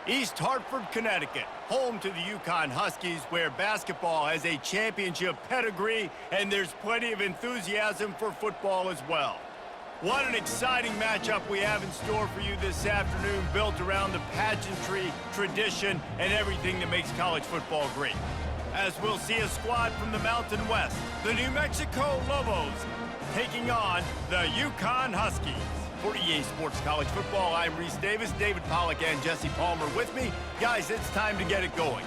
East Hartford, Connecticut, home to the UConn Huskies, where basketball has a championship pedigree and there's plenty of enthusiasm for football as well. What an exciting matchup we have in store for you this afternoon, built around the pageantry, tradition, and everything that makes college football great. As we'll see a squad from the Mountain West, the New Mexico Lobos, taking on the UConn Huskies. For EA Sports College Football, I'm Reese Davis, David Pollack, and Jesse Palmer with me. Guys, it's time to get it going.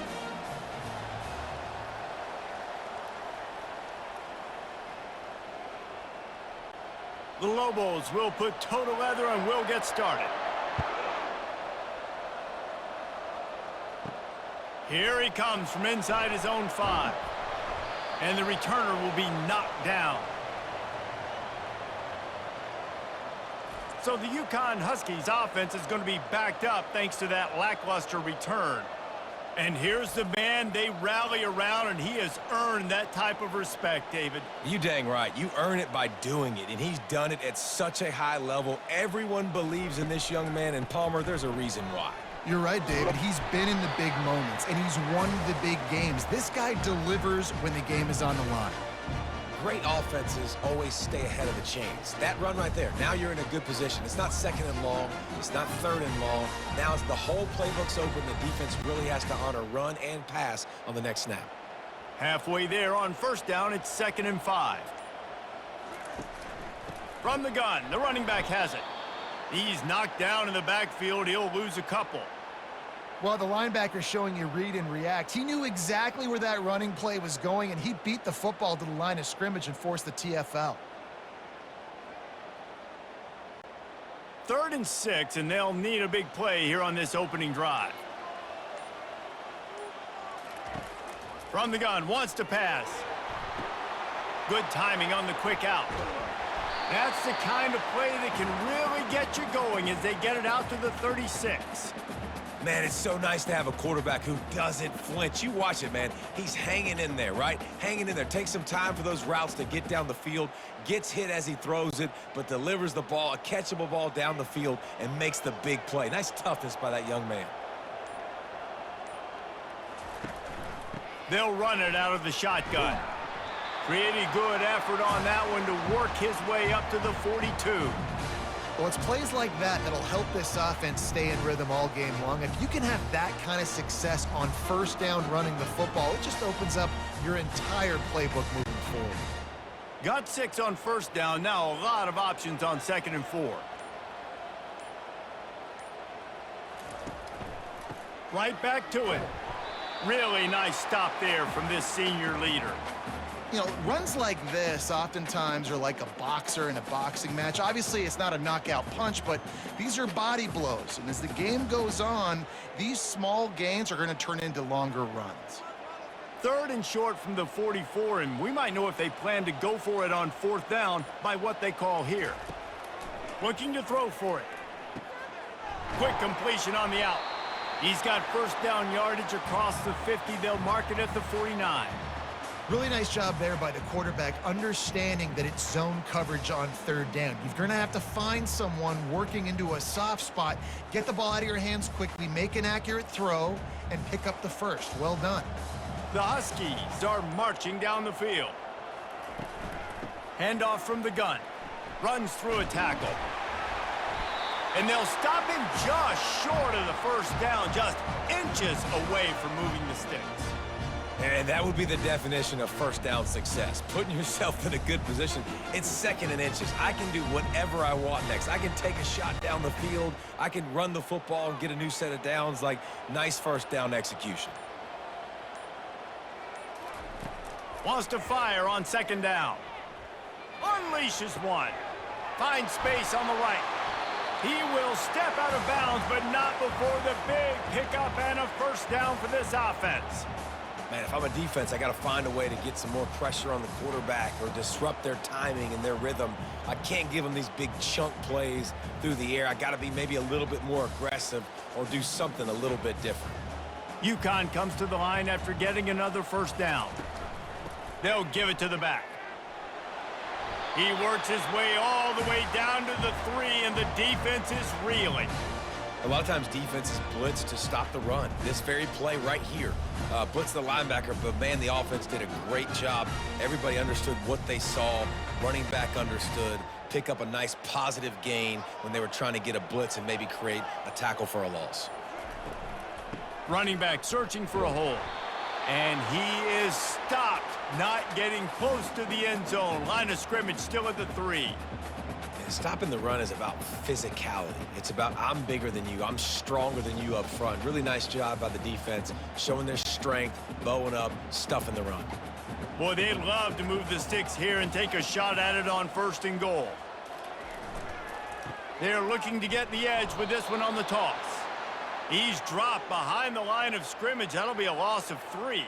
The Lobos will put toe to leather and we'll get started. Here he comes from inside his own 5. And the returner will be knocked down. So the UConn Huskies offense is going to be backed up thanks to that lackluster return. And here's the man they rally around, and he has earned that type of respect, David. You dang right. You earn it by doing it, and he's done it at such a high level. Everyone believes in this young man, and Palmer, there's a reason why. You're right, David. He's been in the big moments, and he's won the big games. This guy delivers when the game is on the line. Great offenses always stay ahead of the chains. That run right there, now you're in a good position. It's not second and long. It's not third and long. Now it's the whole playbook's open. The defense really has to honor run and pass on the next snap. Halfway there on first down, it's 2nd and 5. From the gun, the running back has it. He's knocked down in the backfield. He'll lose a couple. Well, the linebacker's showing you read and react. He knew exactly where that running play was going, and he beat the football to the line of scrimmage and forced the TFL. 3rd and 6, and they'll need a big play here on this opening drive. From the gun, wants to pass. Good timing on the quick out. That's the kind of play that can really get you going as they get it out to the 36. Man, it's so nice to have a quarterback who doesn't flinch. You watch it, man. He's hanging in there, right? Hanging in there. Takes some time for those routes to get down the field. Gets hit as he throws it, but delivers the ball, a catchable ball down the field, and makes the big play. Nice toughness by that young man. They'll run it out of the shotgun. Pretty good effort on that one to work his way up to the 42. Well, it's plays like that that'll help this offense stay in rhythm all game long. If you can have that kind of success on first down running the football, it just opens up your entire playbook moving forward. Got 6 on first down. Now a lot of options on 2nd and 4. Right back to it. Really nice stop there from this senior leader. You know, runs like this oftentimes are like a boxer in a boxing match. Obviously, it's not a knockout punch, but these are body blows. And as the game goes on, these small gains are going to turn into longer runs. 3rd and short from the 44, and we might know if they plan to go for it on 4th down by what they call here. Looking to throw for it. Quick completion on the out. He's got first down yardage across the 50. They'll mark it at the 49. Really nice job there by the quarterback, understanding that it's zone coverage on 3rd down. You're going to have to find someone working into a soft spot, get the ball out of your hands quickly, make an accurate throw, and pick up the first. Well done. The Huskies are marching down the field. Handoff from the gun. Runs through a tackle. And they'll stop him just short of the first down, just inches away from moving the sticks. And that would be the definition of first down success. Putting yourself in a good position. It's 2nd and inches. I can do whatever I want next. I can take a shot down the field. I can run the football and get a new set of downs. Like, nice first down execution. Wants to fire on 2nd down. Unleashes one. Finds space on the right. He will step out of bounds, but not before the big pickup and a first down for this offense. Man, if I'm a defense, I got to find a way to get some more pressure on the quarterback or disrupt their timing and their rhythm. I can't give them these big chunk plays through the air. I got to be maybe a little bit more aggressive or do something a little bit different. UConn comes to the line after getting another first down. They'll give it to the back. He works his way all the way down to the 3, and the defense is reeling. A lot of times defenses blitz to stop the run. This very play right here, blitz the linebacker, but man, the offense did a great job. Everybody understood what they saw. Running back understood. Pick up a nice positive gain when they were trying to get a blitz and maybe create a tackle for a loss. Running back searching for a hole. And he is stopped, not getting close to the end zone. Line of scrimmage still at the 3. And stopping the run is about physicality. It's about I'm bigger than you. I'm stronger than you up front. Really nice job by the defense, showing their strength, bowing up, stuffing the run. Boy, they'd love to move the sticks here and take a shot at it on 1st and goal. They're looking to get the edge with this one on the toss. He's dropped behind the line of scrimmage. That'll be a loss of 3.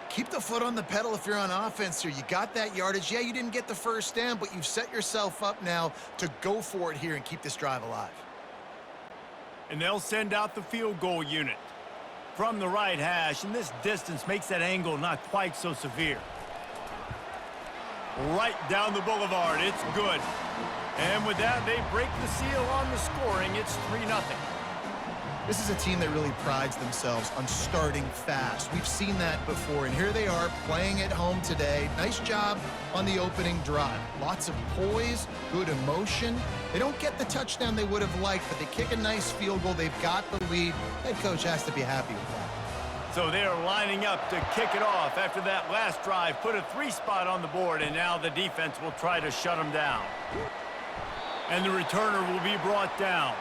Keep the foot on the pedal if you're on offense here. You got that yardage. Yeah, you didn't get the first down, but you've set yourself up now to go for it here and keep this drive alive. And they'll send out the field goal unit from the right hash, and this distance makes that angle not quite so severe. Right down the boulevard. It's good. And with that, they break the seal on the scoring. It's 3-0. This is a team that really prides themselves on starting fast. We've seen that before, and here they are playing at home today. Nice job on the opening drive. Lots of poise, good emotion. They don't get the touchdown they would have liked, but they kick a nice field goal. They've got the lead. Head coach has to be happy with that. So they are lining up to kick it off after that last drive. Put a 3 spot on the board, and now the defense will try to shut them down. And the returner will be brought down.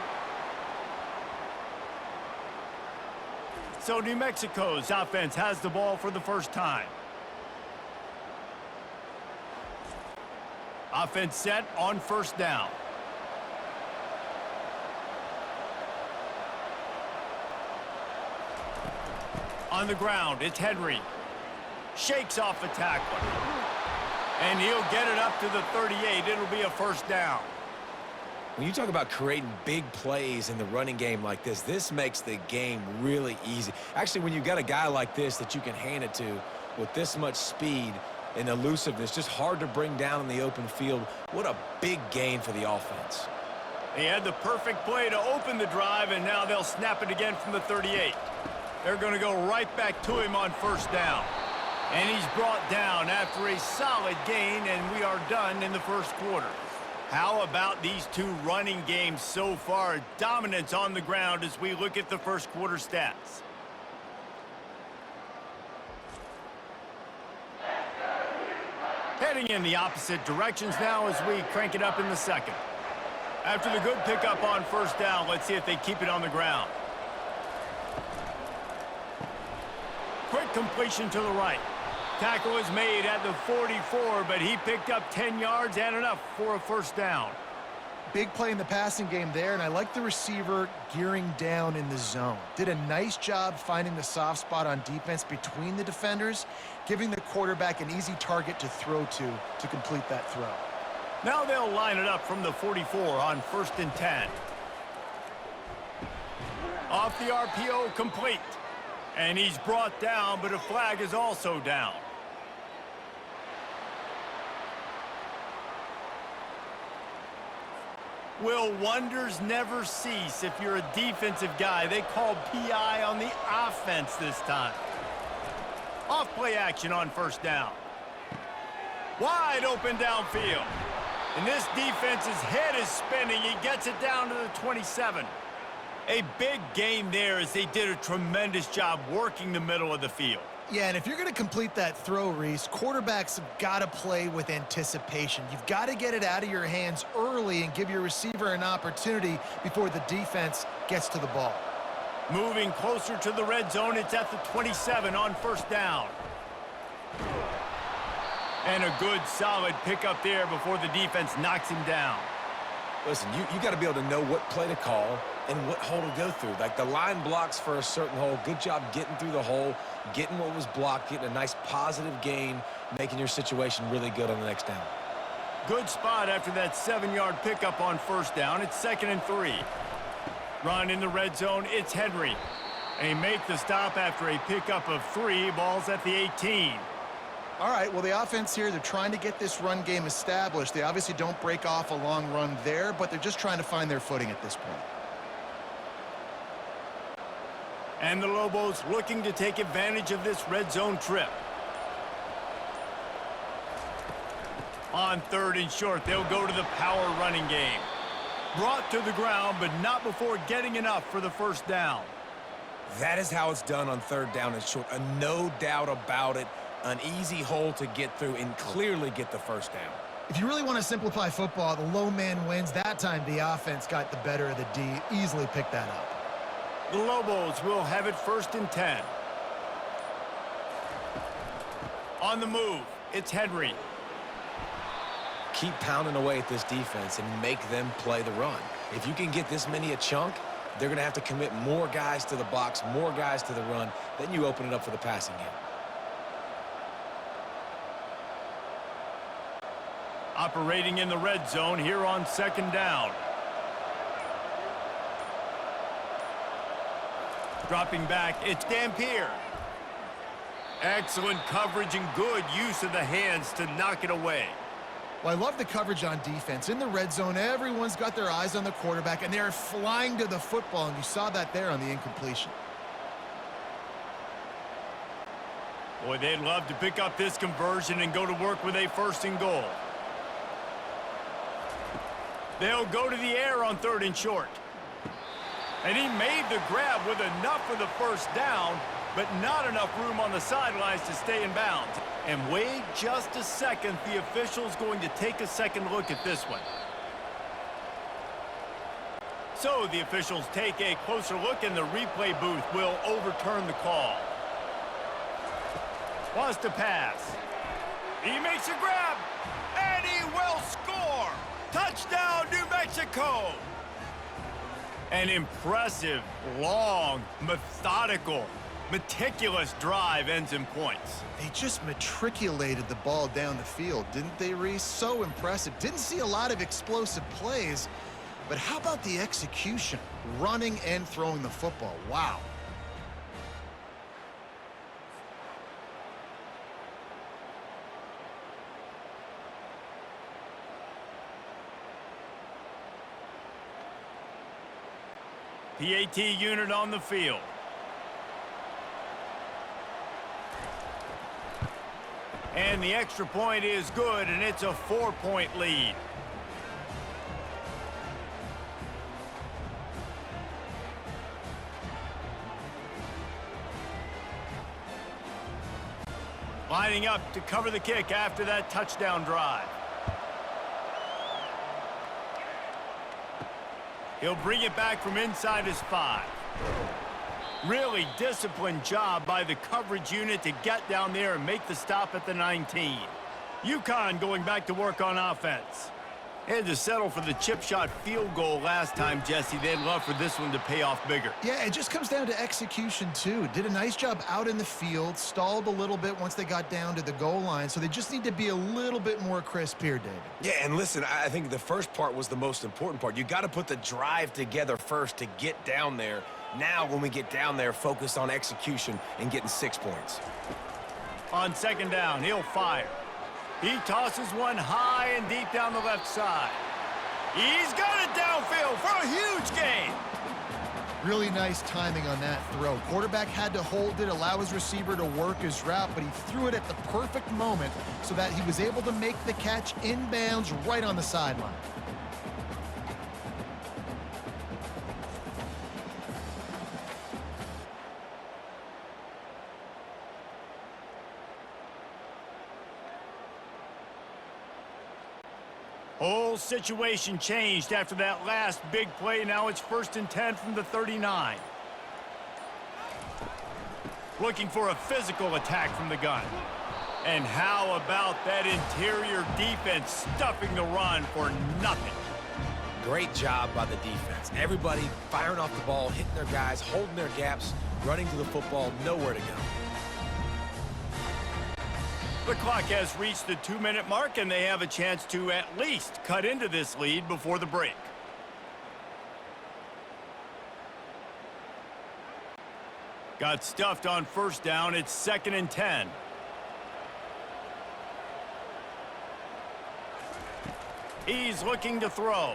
So New Mexico's offense has the ball for the first time. Offense set on 1st down. On the ground, it's Henry. Shakes off a tackler. And he'll get it up to the 38. It'll be a 1st down. When you talk about creating big plays in the running game like this makes the game really easy. Actually, when you've got a guy like this that you can hand it to with this much speed and elusiveness, just hard to bring down in the open field, what a big gain for the offense. He had the perfect play to open the drive, and now they'll snap it again from the 38. They're going to go right back to him on 1st down. And he's brought down after a solid gain, and we are done in the 1st quarter. How about these two running games so far? Dominance on the ground as we look at the 1st quarter stats. Heading in the opposite directions now as we crank it up in the 2nd. After the good pickup on 1st down, let's see if they keep it on the ground. Quick completion to the right. Tackle is made at the 44, but he picked up 10 yards and enough for a 1st down. Big play in the passing game there, and I like the receiver gearing down in the zone. Did a nice job finding the soft spot on defense between the defenders, giving the quarterback an easy target to throw to complete that throw. Now they'll line it up from the 44 on 1st and 10. Off the RPO, complete. And he's brought down, but a flag is also down. Will wonders never cease if you're a defensive guy? They called PI on the offense this time. Off play action on 1st down. Wide open downfield. And this defense's head is spinning. He gets it down to the 27. A big gain there as they did a tremendous job working the middle of the field. Yeah, and if you're going to complete that throw, Reese, quarterbacks have got to play with anticipation. You've got to get it out of your hands early and give your receiver an opportunity before the defense gets to the ball. Moving closer to the red zone, it's at the 27 on 1st down. And a good, solid pickup there before the defense knocks him down. Listen, you got to be able to know what play to call and what hole to go through. Like the line blocks for a certain hole. Good job getting through the hole, getting what was blocked, getting a nice positive gain, making your situation really good on the next down. Good spot after that 7-yard pickup on 1st down. It's 2nd and 3. Run in the red zone. It's Henry. They make the stop after a pickup of 3. Ball's at the 18. All right, well, the offense here, they're trying to get this run game established. They obviously don't break off a long run there, but they're just trying to find their footing at this point. And the Lobos looking to take advantage of this red zone trip. On 3rd and short, they'll go to the power running game. Brought to the ground, but not before getting enough for the first down. That is how it's done on 3rd down and short. No doubt about it. An easy hole to get through and clearly get the first down. If you really want to simplify football, the low man wins. That time the offense got the better of the D. Easily picked that up. The Lobos will have it 1st and 10. On the move, it's Henry. Keep pounding away at this defense and make them play the run. If you can get this many a chunk, they're going to have to commit more guys to the box, more guys to the run. Then you open it up for the passing game. Operating in the red zone here on 2nd down. Dropping back, it's Dampier. Excellent coverage and good use of the hands to knock it away. Well, I love the coverage on defense. In the red zone, everyone's got their eyes on the quarterback, and they're flying to the football, and you saw that there on the incompletion. Boy, they'd love to pick up this conversion and go to work with a 1st and goal. They'll go to the air on 3rd and short. And he made the grab with enough for the first down, but not enough room on the sidelines to stay in bounds. And wait just a second, the official's going to take a second look at this one. So the officials take a closer look, and the replay booth will overturn the call. Wants to pass. He makes a grab, and he will score! Touchdown, New Mexico! An impressive, long, methodical, meticulous drive ends in points. They just matriculated the ball down the field, didn't they, Reese? So impressive. Didn't see a lot of explosive plays, but how about the execution? Running and throwing the football. Wow. PAT unit on the field. And the extra point is good, and it's a 4-point lead. Lining up to cover the kick after that touchdown drive. He'll bring it back from inside his 5. Really disciplined job by the coverage unit to get down there and make the stop at the 19. UConn going back to work on offense. Had to settle for the chip shot field goal last time, Jesse. They'd love for this one to pay off bigger. Yeah, it just comes down to execution, too. Did a nice job out in the field, stalled a little bit once they got down to the goal line, so they just need to be a little bit more crisp here, David. Yeah, and listen, I think the first part was the most important part. You got to put the drive together first to get down there. Now, when we get down there, focus on execution and getting 6 points. On 2nd down, he'll fire. He tosses one high and deep down the left side. He's got it downfield for a huge gain. Really nice timing on that throw. Quarterback had to hold it, allow his receiver to work his route, but he threw it at the perfect moment so that he was able to make the catch inbounds right on the sideline. Whole situation changed after that last big play. Now it's 1st and 10 from the 39. Looking for a physical attack from the gun. And how about that interior defense stuffing the run for nothing? Great job by the defense. Everybody firing off the ball, hitting their guys, holding their gaps, running to the football, nowhere to go. The clock has reached the 2-minute mark, and they have a chance to at least cut into this lead before the break. Got stuffed on 1st down. It's 2nd and 10. He's looking to throw.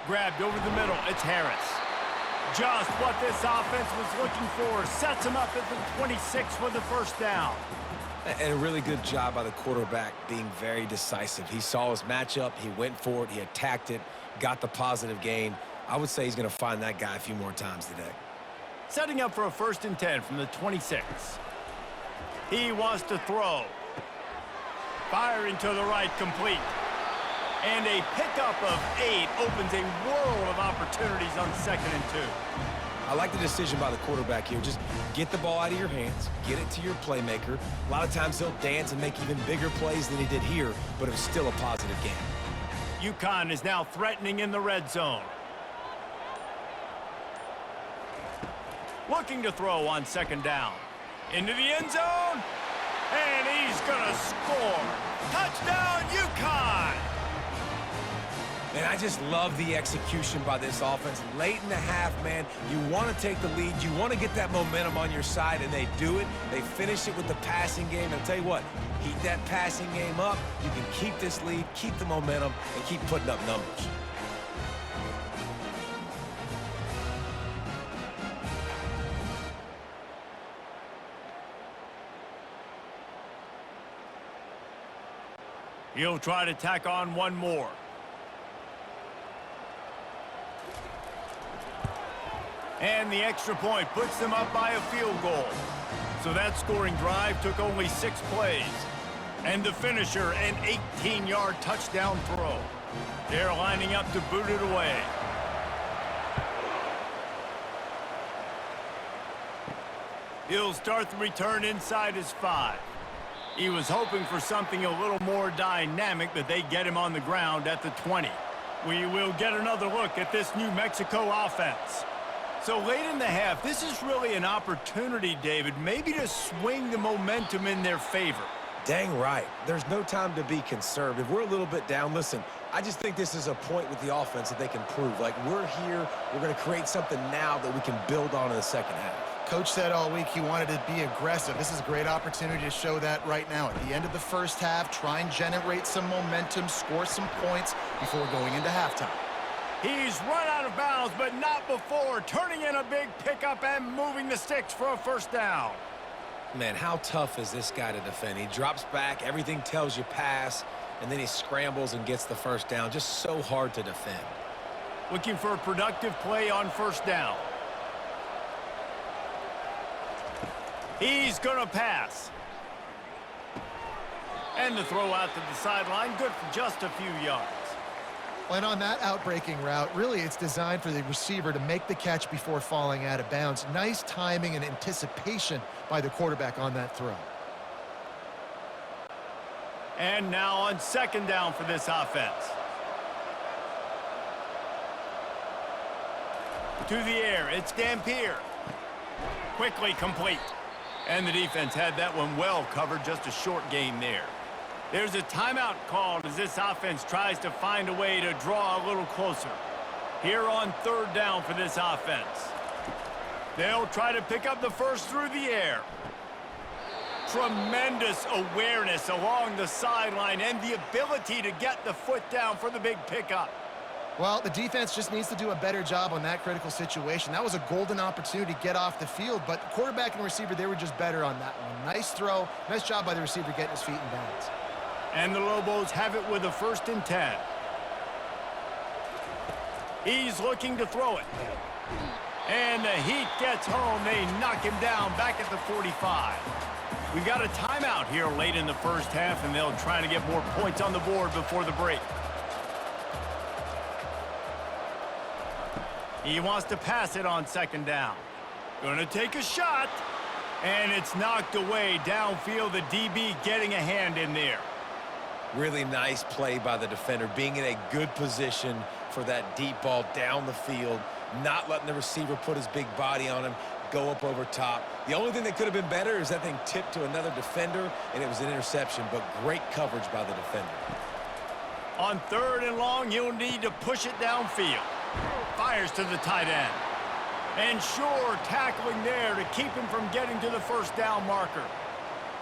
Grabbed over the middle. It's Harris. Just what this offense was looking for. Sets him up at the 26 for the first down. And a really good job by the quarterback being very decisive. He saw his matchup, he went for it, he attacked it, got the positive gain. I would say he's going to find that guy a few more times today. Setting up for a 1st and 10 from the 26. He wants to throw. Firing to the right, complete. And a pickup of 8 opens a world of opportunities on 2nd and 2. I like the decision by the quarterback here. Just get the ball out of your hands, get it to your playmaker. A lot of times he'll dance and make even bigger plays than he did here, but it was still a positive game. UConn is now threatening in the red zone. Looking to throw on 2nd down. Into the end zone. And he's going to score. Touchdown, UConn! Man, I just love the execution by this offense. Late in the half, man, you want to take the lead. You want to get that momentum on your side, and they do it. They finish it with the passing game. And I'll tell you what, heat that passing game up. You can keep this lead, keep the momentum, and keep putting up numbers. He'll try to tack on one more. And the extra point puts them up by a field goal. So that scoring drive took only 6 plays. And the finisher, an 18-yard touchdown throw. They're lining up to boot it away. He'll start the return inside his 5. He was hoping for something a little more dynamic, but they get him on the ground at the 20. We will get another look at this New Mexico offense. So late in the half, this is really an opportunity, David, maybe to swing the momentum in their favor. Dang right. There's no time to be conservative. We're a little bit down. Listen, I just think this is a point with the offense that they can prove. Like, we're here, we're going to create something now that we can build on in the second half. Coach said all week he wanted to be aggressive. This is a great opportunity to show that right now. At the end of the first half, try and generate some momentum, score some points before going into halftime. He's run out of bounds, but not before. Turning in a big pickup and moving the sticks for a 1st down. Man, how tough is this guy to defend? He drops back, everything tells you pass, and then he scrambles and gets the 1st down. Just so hard to defend. Looking for a productive play on 1st down. He's going to pass. And the throw out to the sideline, good for just a few yards. And on that outbreaking route, really it's designed for the receiver to make the catch before falling out of bounds. Nice timing and anticipation by the quarterback on that throw. And now on 2nd down for this offense. To the air, it's Dampier. Quickly complete. And the defense had that one well covered, just a short gain there. There's a timeout called as this offense tries to find a way to draw a little closer. Here on 3rd down for this offense. They'll try to pick up the first through the air. Tremendous awareness along the sideline and the ability to get the foot down for the big pickup. Well, the defense just needs to do a better job on that critical situation. That was a golden opportunity to get off the field, but the quarterback and receiver, they were just better on that one. Nice throw. Nice job by the receiver getting his feet in bounds. And the Lobos have it with a 1st and 10. He's looking to throw it. And the heat gets home. They knock him down back at the 45. We've got a timeout here late in the first half, and they'll try to get more points on the board before the break. He wants to pass it on 2nd down. Gonna take a shot. And it's knocked away downfield. The DB getting a hand in there. Really nice play by the defender, being in a good position for that deep ball down the field, not letting the receiver put his big body on him, go up over top. The only thing that could have been better is that thing tipped to another defender, and it was an interception, but great coverage by the defender. On 3rd and long, you'll need to push it downfield. Fires to the tight end. And sure, tackling there to keep him from getting to the 1st down marker.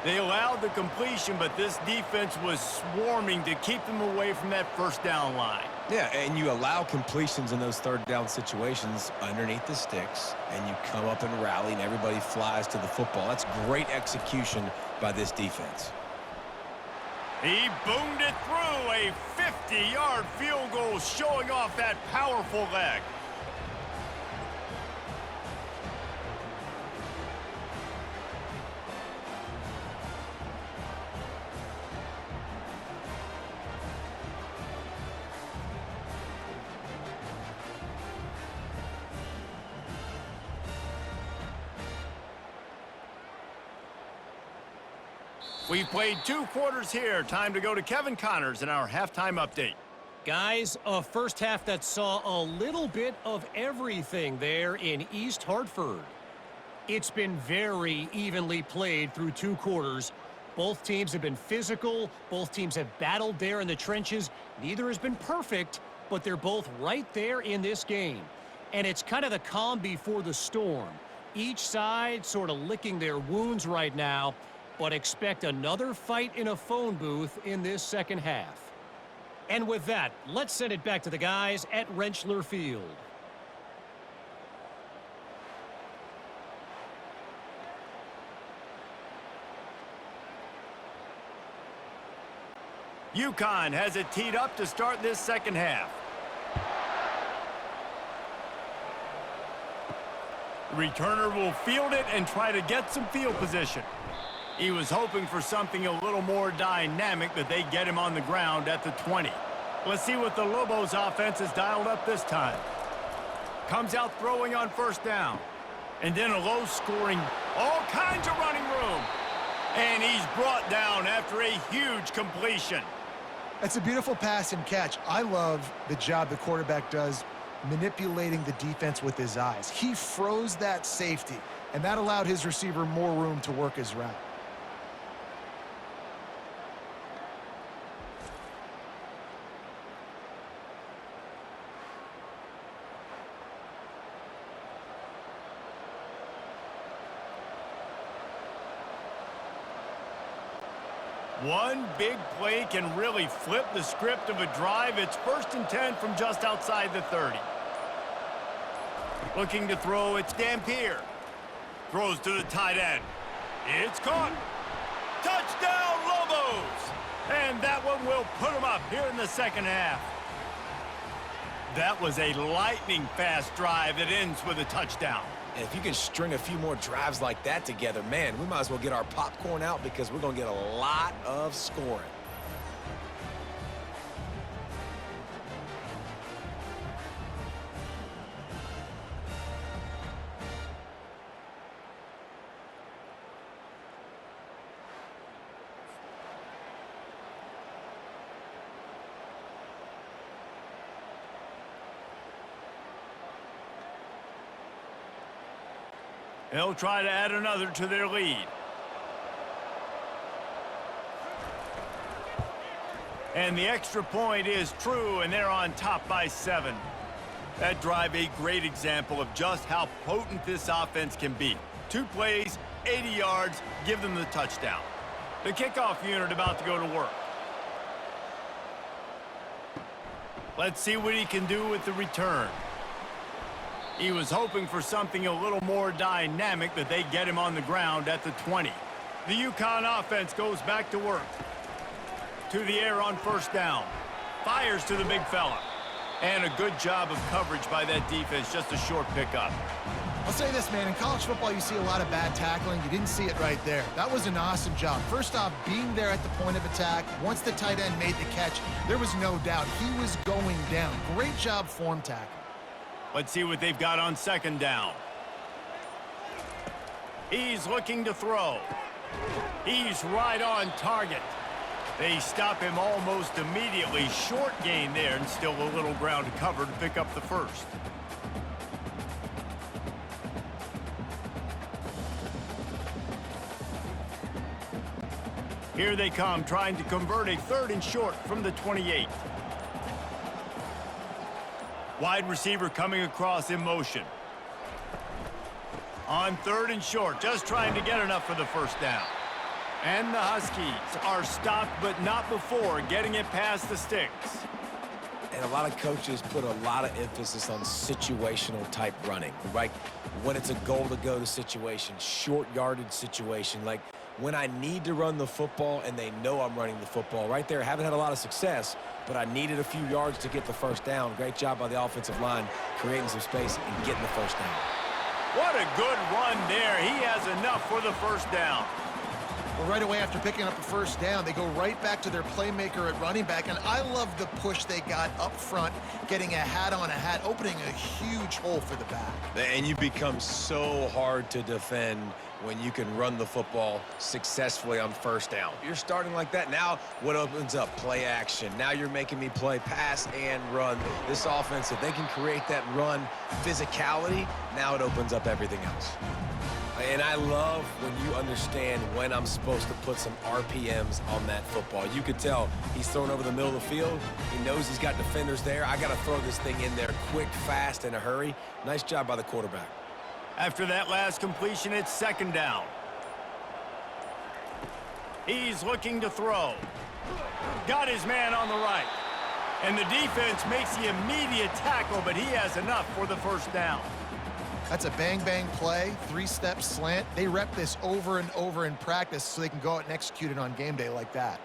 They allowed the completion, but this defense was swarming to keep them away from that 1st down line. Yeah, and you allow completions in those third down situations underneath the sticks, and you come up and rally, and everybody flies to the football. That's great execution by this defense. He boomed it through, a 50-yard field goal showing off that powerful leg. We've played 2 quarters here. Time to go to Kevin Connors in our halftime update. Guys, a first half that saw a little bit of everything there in East Hartford. It's been very evenly played through 2 quarters. Both teams have been physical. Both teams have battled there in the trenches. Neither has been perfect, but they're both right there in this game. And it's kind of the calm before the storm. Each side sort of licking their wounds right now, but expect another fight in a phone booth in this second half. And with that, let's send it back to the guys at Rentschler Field. UConn has it teed up to start this second half. The returner will field it and try to get some field position. He was hoping for something a little more dynamic, but they get him on the ground at the 20. Let's see what the Lobos offense has dialed up this time. Comes out throwing on first down. And then a low-scoring, all kinds of running room. And he's brought down after a huge completion. That's a beautiful pass and catch. I love the job the quarterback does manipulating the defense with his eyes. He froze that safety, and that allowed his receiver more room to work his route. One big play can really flip the script of a drive. It's 1st and 10 from just outside the 30. Looking to throw, it's Dampier. Throws to the tight end. It's caught. Touchdown, Lobos! And that one will put them up here in the second half. That was a lightning-fast drive that ends with a touchdown. And if you can string a few more drives like that together, man, we might as well get our popcorn out because we're going to get a lot of scoring. They'll try to add another to their lead. And the extra point is true, and they're on top by 7. That drive, a great example of just how potent this offense can be. 2 plays, 80 yards, give them the touchdown. The kickoff unit about to go to work. Let's see what he can do with the return. He was hoping for something a little more dynamic, but they get him on the ground at the 20. The UConn offense goes back to work. To the air on first down. Fires to the big fella. And a good job of coverage by that defense, just a short pickup. I'll say this, man, in college football you see a lot of bad tackling. You didn't see it right there. That was an awesome job. First off, being there at the point of attack. Once the tight end made the catch, there was no doubt he was going down. Great job form tackle. Let's see what they've got on second down. He's looking to throw. He's right on target. They stop him almost immediately. Short gain there, and still a little ground to cover to pick up the first. Here they come, trying to convert a 3rd and short from the 28. Wide receiver coming across in motion. On 3rd and short, just trying to get enough for the first down. And the Huskies are stopped, but not before getting it past the sticks. And a lot of coaches put a lot of emphasis on situational type running, right? When it's a goal to go to situation, short yardage situation, like when I need to run the football and they know I'm running the football. Right there, haven't had a lot of success, but I needed a few yards to get the first down. Great job by the offensive line creating some space and getting the first down. What a good run there. He has enough for the first down. Well, right away after picking up the first down, they go right back to their playmaker at running back, and I love the push they got up front, getting a hat on a hat, opening a huge hole for the back. And you become so hard to defend when you can run the football successfully on first down. You're starting like that. Now what opens up? Play action. Now you're making me play pass and run. This offense, if they can create that run physicality, now it opens up everything else. And I love when you understand when I'm supposed to put some RPMs on that football. You could tell he's throwing over the middle of the field. He knows he's got defenders there. I got to throw this thing in there quick, fast, in a hurry. Nice job by the quarterback. After that last completion, it's second down. He's looking to throw. Got his man on the right. And the defense makes the immediate tackle, but he has enough for the first down. That's a bang-bang play, three-step slant. They rep this over and over in practice so they can go out and execute it on game day like that.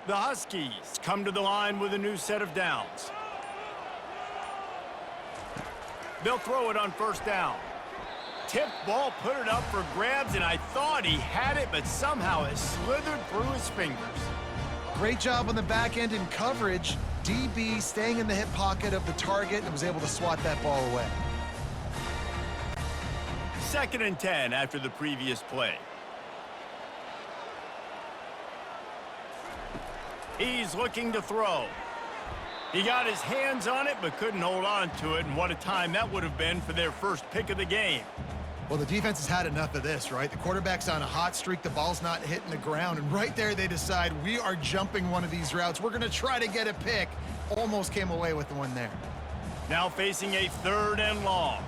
The Huskies come to the line with a new set of downs. They'll throw it on first down. Tipped ball, put it up for grabs, and I thought he had it, but somehow it slithered through his fingers. Great job on the back end in coverage. DB staying in the hip pocket of the target and was able to swat that ball away. 2nd and 10 after the previous play. He's looking to throw. He got his hands on it but couldn't hold on to it, and what a time that would have been for their first pick of the game. Well, the defense has had enough of this, right? The quarterback's on a hot streak. The ball's not hitting the ground. And right there, they decide, we are jumping one of these routes. We're going to try to get a pick. Almost came away with the one there. Now facing a 3rd and long.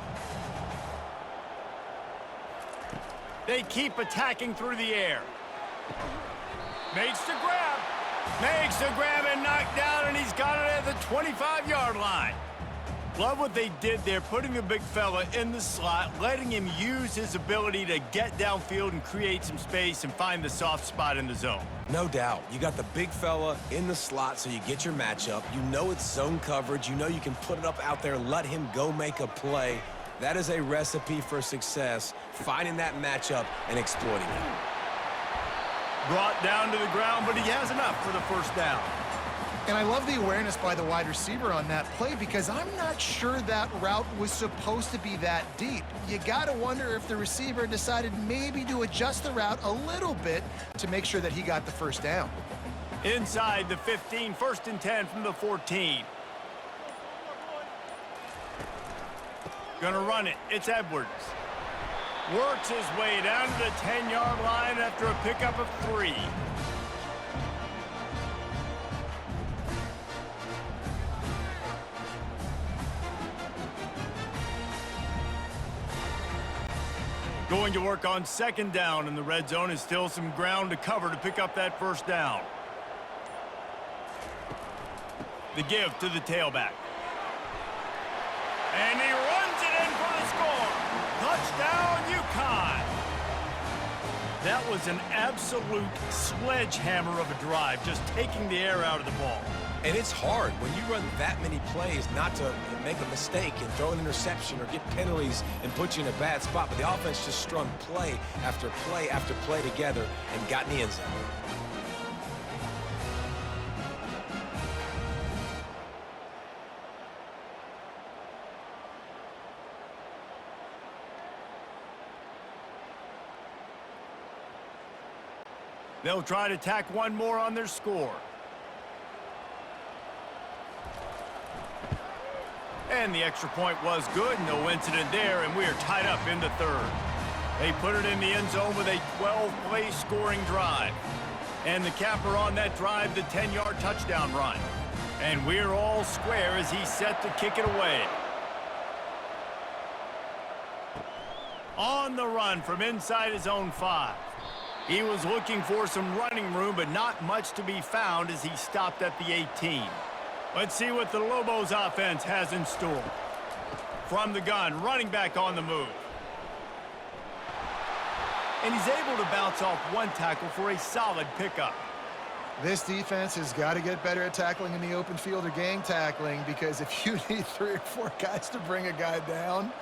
They keep attacking through the air. Makes the grab. Makes the grab and knocked down, and he's got it at the 25-yard line. Love what they did there, putting the big fella in the slot, letting him use his ability to get downfield and create some space and find the soft spot in the zone. No doubt. You got the big fella in the slot so you get your matchup. You know it's zone coverage. You know you can put it up out there, let him go make a play. That is a recipe for success, finding that matchup and exploiting it. Brought down to the ground, but he has enough for the first down. And I love the awareness by the wide receiver on that play because I'm not sure that route was supposed to be that deep. You got to wonder if the receiver decided maybe to adjust the route a little bit to make sure that he got the first down. Inside the 15, 1st and 10 from the 14. Gonna run it. It's Edwards. Works his way down to the 10-yard line after a pickup of 3. Going to work on 2nd down, and the red zone is still some ground to cover to pick up that first down. The give to the tailback. And he runs it in for the score. Touchdown, UConn. That was an absolute sledgehammer of a drive, just taking the air out of the ball. And it's hard when you run that many plays not to make a mistake and throw an interception or get penalties and put you in a bad spot. But the offense just strung play after play after play together and got in the end zone. They'll try to tack one more on their score. And the extra point was good. No incident there, and we are tied up in the 3rd. They put it in the end zone with a 12-play scoring drive. And the capper on that drive, the 10-yard touchdown run. And we're all square as he's set to kick it away. On the run from inside his own 5. He was looking for some running room, but not much to be found as he stopped at the 18. Let's see what the Lobos offense has in store. From the gun, running back on the move. And he's able to bounce off one tackle for a solid pickup. This defense has got to get better at tackling in the open field or gang tackling, because if you need 3 or 4 guys to bring a guy down,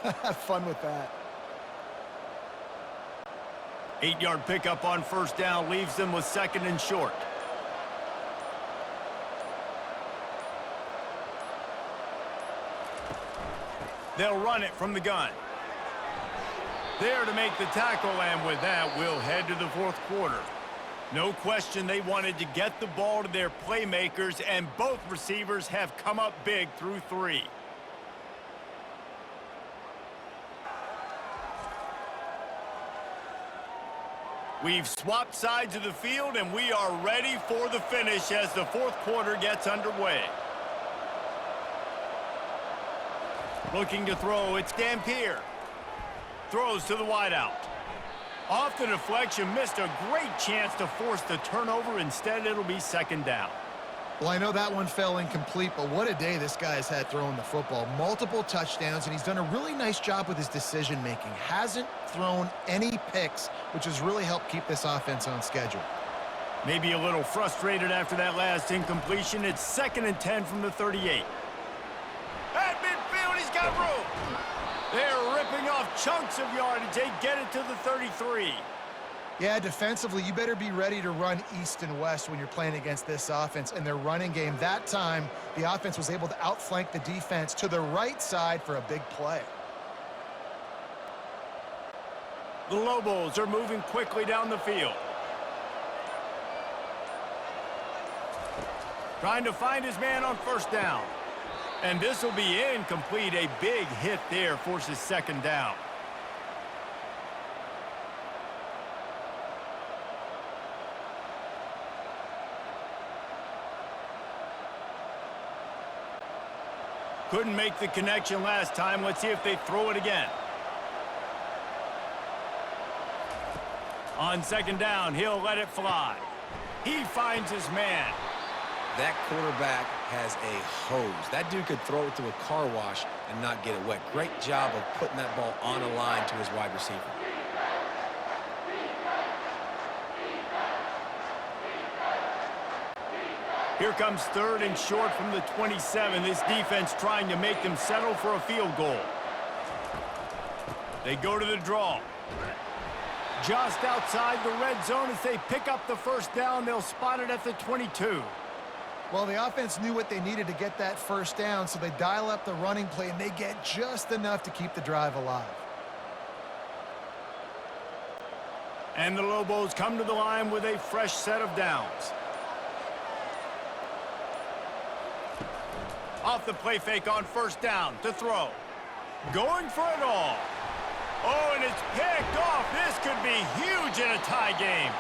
have fun with that. 8-yard pickup on first down leaves them with 2nd and short. They'll run it from the gun. There to make the tackle, and with that, we'll head to the 4th quarter. No question they wanted to get the ball to their playmakers, and both receivers have come up big through 3. We've swapped sides of the field, and we are ready for the finish as the 4th quarter gets underway. Looking to throw, it's Dampier. Throws to the wideout. Off the deflection, missed a great chance to force the turnover. Instead, it'll be 2nd down. Well, I know that one fell incomplete, but what a day this guy's had throwing the football. Multiple touchdowns, and he's done a really nice job with his decision-making. Hasn't thrown any picks, which has really helped keep this offense on schedule. Maybe a little frustrated after that last incompletion. It's 2nd and 10 from the 38. At midfield, he's got room. They're ripping off chunks of yardage. They get it to the 33. Yeah, defensively, you better be ready to run east and west when you're playing against this offense. And their running game, that time, the offense was able to outflank the defense to the right side for a big play. The Lobos are moving quickly down the field. Trying to find his man on first down. And this will be incomplete. A big hit there forces 2nd down. Couldn't make the connection last time. Let's see if they throw it again. On 2nd down, he'll let it fly. He finds his man. That quarterback has a hose. That dude could throw it to a car wash and not get it wet. Great job of putting that ball on a line to his wide receiver. Here comes 3rd and short from the 27. This defense trying to make them settle for a field goal. They go to the draw. Just outside the red zone as they pick up the first down. They'll spot it at the 22. Well, the offense knew what they needed to get that first down, so they dial up the running play, and they get just enough to keep the drive alive. And the Lobos come to the line with a fresh set of downs. Off the play fake on first down to throw. Going for it all. Oh, and it's picked off. This could be huge in a tie game.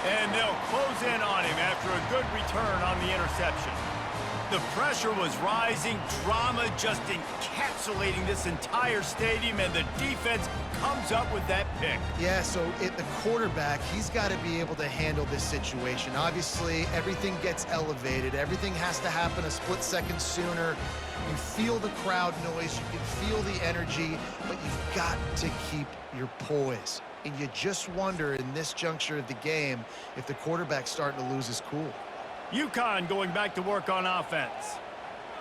And they'll close in on him after a good return on the interception. The pressure was rising, drama just encapsulating this entire stadium, and the defense comes up with that pick. Yeah, so the quarterback, he's got to be able to handle this situation. Obviously, everything gets elevated. Everything has to happen a split second sooner. You feel the crowd noise. You can feel the energy, but you've got to keep your poise. And you just wonder in this juncture of the game if the quarterback's starting to lose his cool. UConn going back to work on offense.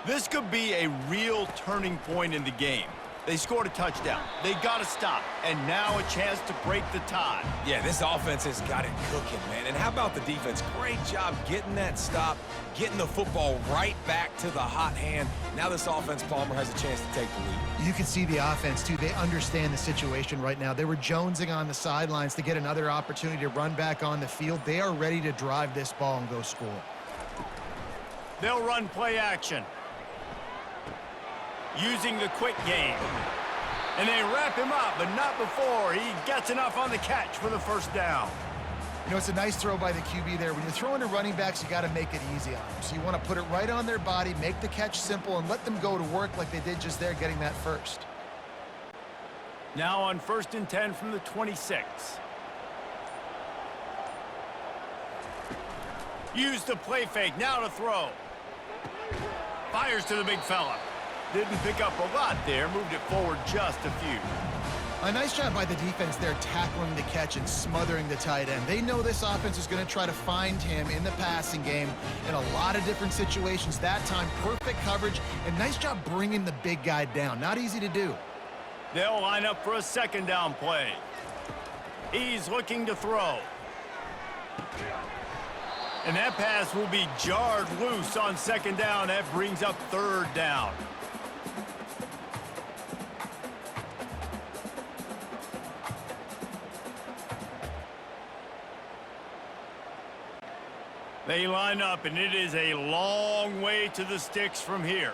This could be a real turning point in the game. They scored a touchdown. They got to stop. And now a chance to break the tie. Yeah, this offense has got it cooking, man. And how about the defense? Great job getting that stop, getting the football right back to the hot hand. Now this offense, Palmer, has a chance to take the lead. You can see the offense, too. They understand the situation right now. They were jonesing on the sidelines to get another opportunity to run back on the field. They are ready to drive this ball and go score. They'll run play action. Using the quick game. And they wrap him up, but not before he gets enough on the catch for the first down. You know, it's a nice throw by the QB there. When you're throwing to running backs, you got to make it easy on them. So you want to put it right on their body, make the catch simple, and let them go to work like they did just there, getting that first. Now on 1st and 10 from the 26. Use the play fake, now to throw. Fires to the big fella. Didn't pick up a lot there, moved it forward just a few. A nice job by the defense there tackling the catch and smothering the tight end. They know this offense is going to try to find him in the passing game in a lot of different situations. That time, perfect coverage, and nice job bringing the big guy down. Not easy to do. They'll line up for a second down play. He's looking to throw. And that pass will be jarred loose on second down. That brings up third down. They line up, and it is a long way to the sticks from here.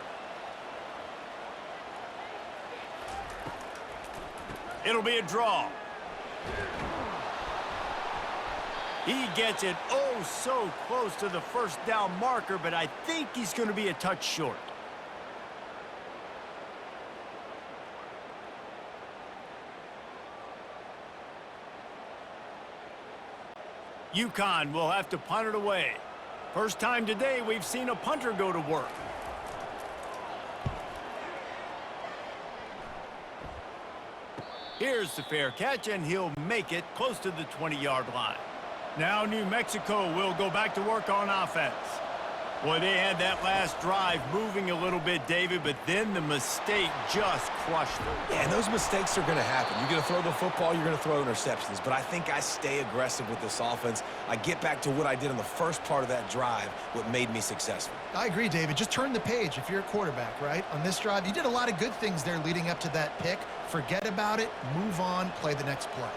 It'll be a draw. He gets it oh so close to the first down marker, but I think he's going to be a touch short. UConn will have to punt it away. First time today we've seen a punter go to work. Here's the fair catch, and he'll make it close to the 20-yard line. Now New Mexico will go back to work on offense. Boy, they had that last drive moving a little bit, David, but then the mistake just crushed them. Yeah, and those mistakes are going to happen. You're going to throw the football, you're going to throw interceptions. But I think I stay aggressive with this offense. I get back to what I did in the first part of that drive, what made me successful. I agree, David. Just turn the page if you're a quarterback, right? On this drive, you did a lot of good things there leading up to that pick. Forget about it, move on, play the next play.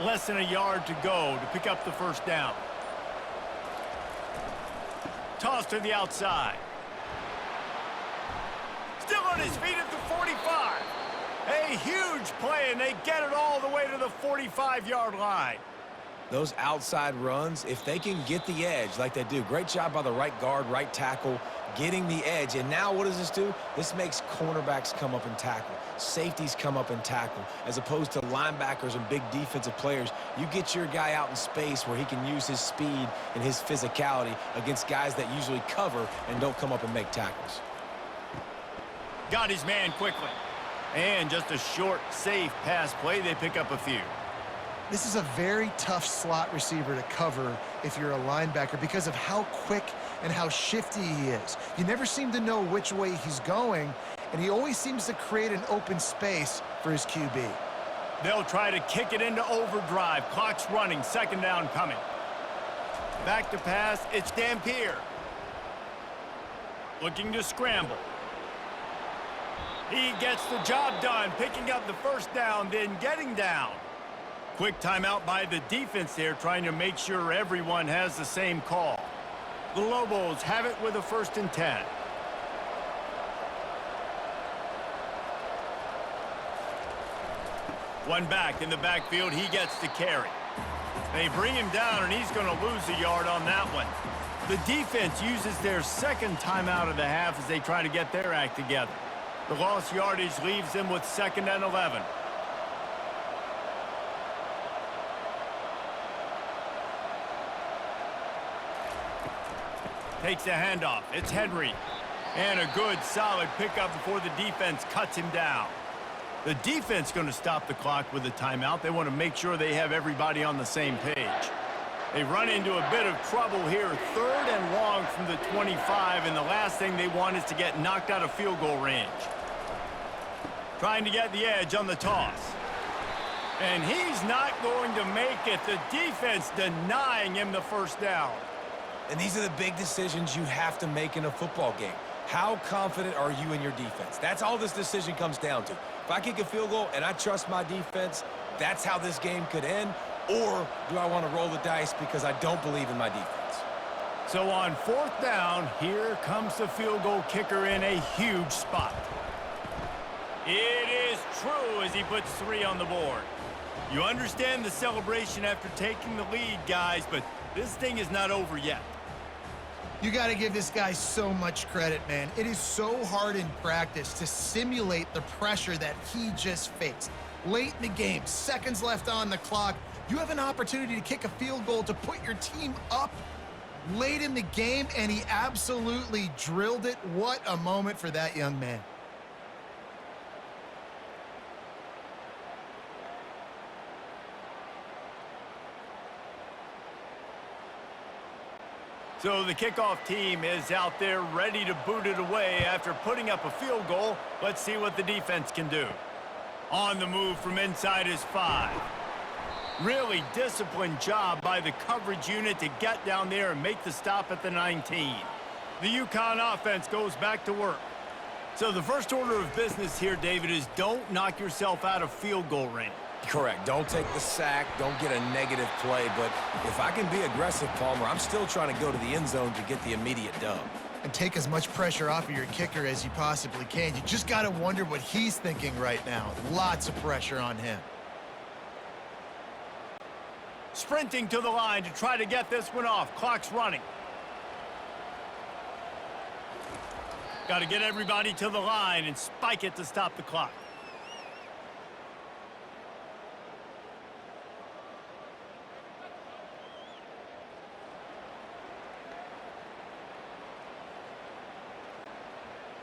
Less than a yard to go to pick up the first down. Toss to the outside. Still on his feet at the 45. A huge play, and they get it all the way to the 45-yard line. Those outside runs, if they can get the edge like they do, great job by the right guard, right tackle, getting the edge. And now what does this do? This makes cornerbacks come up and tackle. Safeties come up and tackle. As opposed to linebackers and big defensive players, you get your guy out in space where he can use his speed and his physicality against guys that usually cover and don't come up and make tackles. Got his man quickly. And just a short, safe pass play. They pick up a few. This is a very tough slot receiver to cover if you're a linebacker because of how quick and how shifty he is. You never seem to know which way he's going, and he always seems to create an open space for his QB. They'll try to kick it into overdrive. Clock's running. Second down coming. Back to pass. It's Dampier. Looking to scramble. He gets the job done, picking up the first down, then getting down. Quick timeout by the defense there, trying to make sure everyone has the same call. The Lobos have it with a 1st and 10. One back in the backfield, he gets to carry. They bring him down, and he's going to lose a yard on that one. The defense uses their second timeout of the half as they try to get their act together. The lost yardage leaves them with 2nd and 11. Takes a handoff. It's Henry. And a good, solid pickup before the defense cuts him down. The defense going to stop the clock with a timeout. They want to make sure they have everybody on the same page. They run into a bit of trouble here. 3rd and long from the 25, and the last thing they want is to get knocked out of field goal range. Trying to get the edge on the toss. And he's not going to make it. The defense denying him the first down. And these are the big decisions you have to make in a football game. How confident are you in your defense? That's all this decision comes down to. If I kick a field goal and I trust my defense, that's how this game could end. Or do I want to roll the dice because I don't believe in my defense? So on 4th down, here comes the field goal kicker in a huge spot. It is true as he puts 3 on the board. You understand the celebration after taking the lead, guys, but this thing is not over yet. You got to give this guy so much credit, man. It is so hard in practice to simulate the pressure that he just faced. Late in the game, seconds left on the clock, you have an opportunity to kick a field goal to put your team up. late in the game, and he absolutely drilled it. What a moment for that young man. So the kickoff team is out there ready to boot it away after putting up a field goal. Let's see what the defense can do. On the move from inside his 5. Really disciplined job by the coverage unit to get down there and make the stop at the 19. The UConn offense goes back to work. So the first order of business here, David, is don't knock yourself out of field goal range. Correct. Don't take the sack. Don't get a negative play. But if I can be aggressive, Palmer, I'm still trying to go to the end zone to get the immediate dub. And take as much pressure off of your kicker as you possibly can. You just got to wonder what he's thinking right now. Lots of pressure on him. Sprinting to the line to try to get this one off. Clock's running. Got to get everybody to the line and spike it to stop the clock.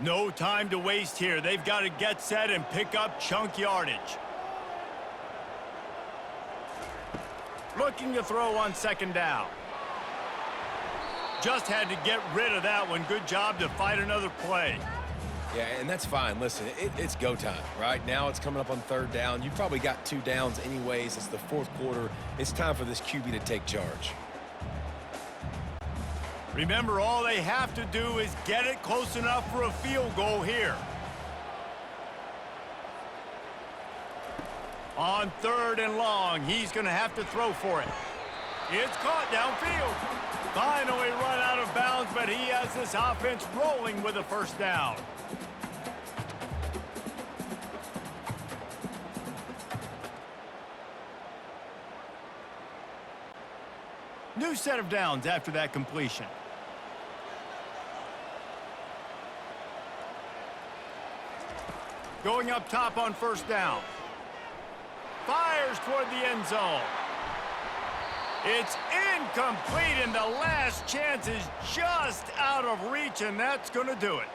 No time to waste here. They've got to get set and pick up chunk yardage. Looking to throw on second down. Just had to get rid of that one. Good job to fight another play. Yeah, and that's fine. Listen, it's go time, right? Now it's coming up on third down. You've probably got 2 downs anyways. It's the fourth quarter. It's time for this QB to take charge. Remember, all they have to do is get it close enough for a field goal here. On 3rd and long, he's going to have to throw for it. It's caught downfield. Finally run out of bounds, but he has this offense rolling with a first down. New set of downs after that completion. Going up top on first down. Fires toward the end zone. It's incomplete, and the last chance is just out of reach, and that's going to do it.